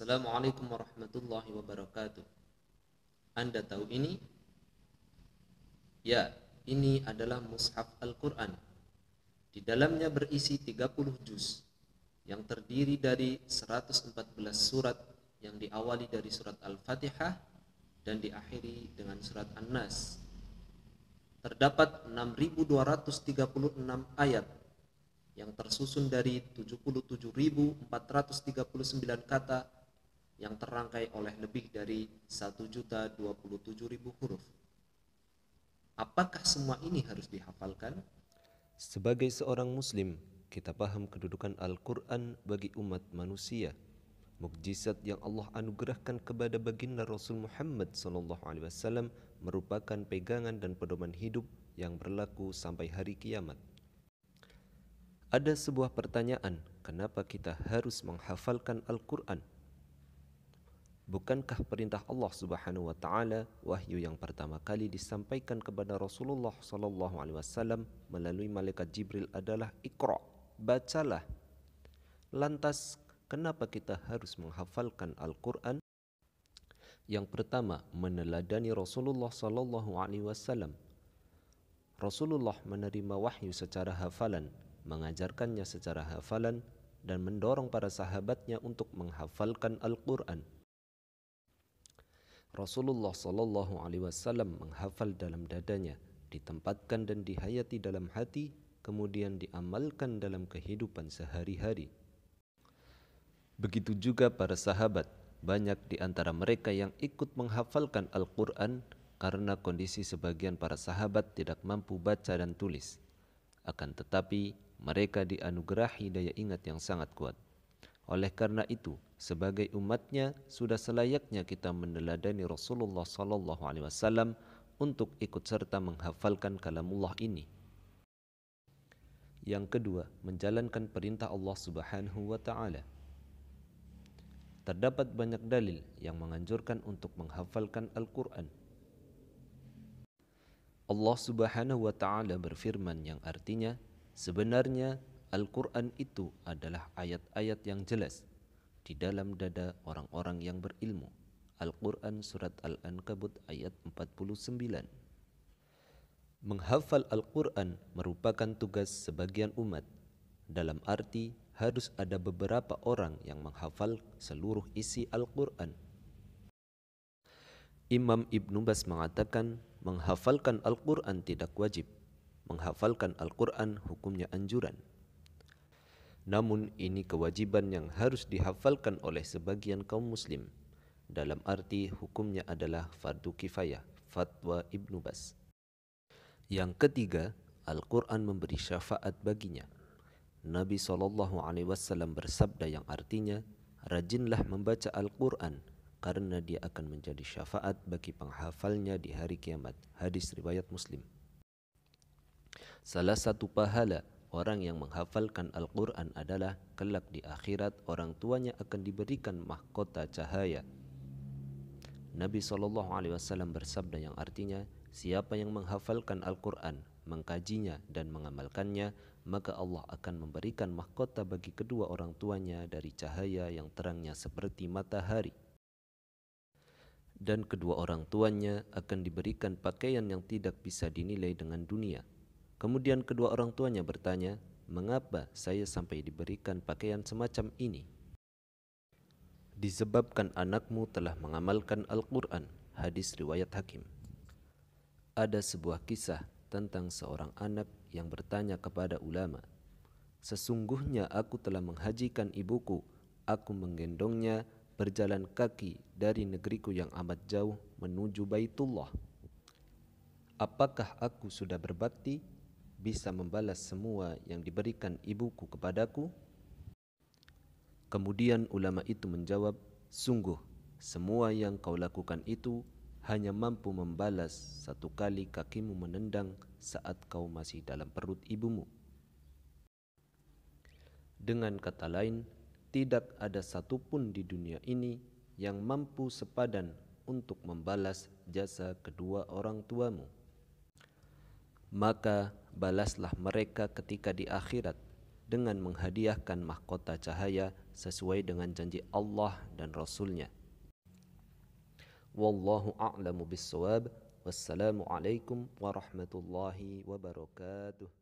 Assalamualaikum warahmatullahi wabarakatuh. Anda tahu ini? Ya, ini adalah mushaf Al-Quran. Di dalamnya berisi 30 juz yang terdiri dari 114 surat yang diawali dari surat Al-Fatihah dan diakhiri dengan surat An-Nas. Terdapat 6.236 ayat yang tersusun dari 77.439 kata yang terangkai oleh lebih dari 1.027.000 huruf. Apakah semua ini harus dihafalkan? Sebagai seorang muslim, kita paham kedudukan Al-Quran bagi umat manusia. Mukjizat yang Allah anugerahkan kepada baginda Rasul Muhammad SAW merupakan pegangan dan pedoman hidup yang berlaku sampai hari kiamat. Ada sebuah pertanyaan, kenapa kita harus menghafalkan Al-Quran? Bukankah perintah Allah Subhanahu wa taala wahyu yang pertama kali disampaikan kepada Rasulullah sallallahu alaihi wasallam melalui malaikat Jibril adalah Iqra, bacalah. Lantas kenapa kita harus menghafalkan Al-Quran? Yang pertama, meneladani Rasulullah sallallahu alaihi wasallam. Rasulullah menerima wahyu secara hafalan, mengajarkannya secara hafalan, dan mendorong para sahabatnya untuk menghafalkan Al-Quran. Rasulullah sallallahu alaihi wasallam menghafal dalam dadanya, ditempatkan dan dihayati dalam hati, kemudian diamalkan dalam kehidupan sehari-hari. Begitu juga para sahabat, banyak di antara mereka yang ikut menghafalkan Al-Quran karena kondisi sebagian para sahabat tidak mampu baca dan tulis. Akan tetapi, mereka dianugerahi daya ingat yang sangat kuat. Oleh karena itu, sebagai umatnya sudah selayaknya kita meneladani Rasulullah sallallahu alaihi wasallam untuk ikut serta menghafalkan kalamullah ini. Yang kedua, menjalankan perintah Allah Subhanahu wa taala. Terdapat banyak dalil yang menganjurkan untuk menghafalkan Al-Quran. Allah Subhanahu wa taala berfirman yang artinya, sebenarnya Al-Quran itu adalah ayat-ayat yang jelas di dalam dada orang-orang yang berilmu. Al-Quran Surat Al-Ankabut ayat 49. Menghafal Al-Quran merupakan tugas sebagian umat, dalam arti harus ada beberapa orang yang menghafal seluruh isi Al-Quran. Imam Ibn Bas mengatakan, menghafalkan Al-Quran tidak wajib. Menghafalkan Al-Quran hukumnya anjuran. Namun ini kewajiban yang harus dihafalkan oleh sebagian kaum muslim. Dalam arti hukumnya adalah fardu kifayah, fatwa Ibn Bas. Yang ketiga, Al-Quran memberi syafaat baginya. Nabi SAW bersabda yang artinya, rajinlah membaca Al-Quran karena dia akan menjadi syafaat bagi penghafalnya di hari kiamat. Hadis riwayat Muslim. Salah satu pahala orang yang menghafalkan Al-Quran adalah kelak di akhirat orang tuanya akan diberikan mahkota cahaya. Nabi SAW bersabda yang artinya, siapa yang menghafalkan Al-Quran, mengkajinya dan mengamalkannya, maka Allah akan memberikan mahkota bagi kedua orang tuanya dari cahaya yang terangnya seperti matahari. Dan kedua orang tuanya akan diberikan pakaian yang tidak bisa dinilai dengan dunia. Kemudian kedua orang tuanya bertanya, mengapa saya sampai diberikan pakaian semacam ini? Disebabkan anakmu telah mengamalkan Al-Quran. Hadis riwayat Hakim. Ada sebuah kisah tentang seorang anak yang bertanya kepada ulama, sesungguhnya aku telah menghajikan ibuku, aku menggendongnya berjalan kaki dari negeriku yang amat jauh menuju Baitullah. Apakah aku sudah berbakti, bisa membalas semua yang diberikan ibuku kepadaku? Kemudian ulama itu menjawab, sungguh semua yang kau lakukan itu hanya mampu membalas satu kali kakimu menendang saat kau masih dalam perut ibumu. Dengan kata lain, tidak ada satupun di dunia ini yang mampu sepadan untuk membalas jasa kedua orang tuamu. Maka balaslah mereka ketika di akhirat dengan menghadiahkan mahkota cahaya sesuai dengan janji Allah dan Rasul-Nya. Wallahu a'lamu bis-shawab. Wassalamu alaikum warahmatullahi wabarakatuh.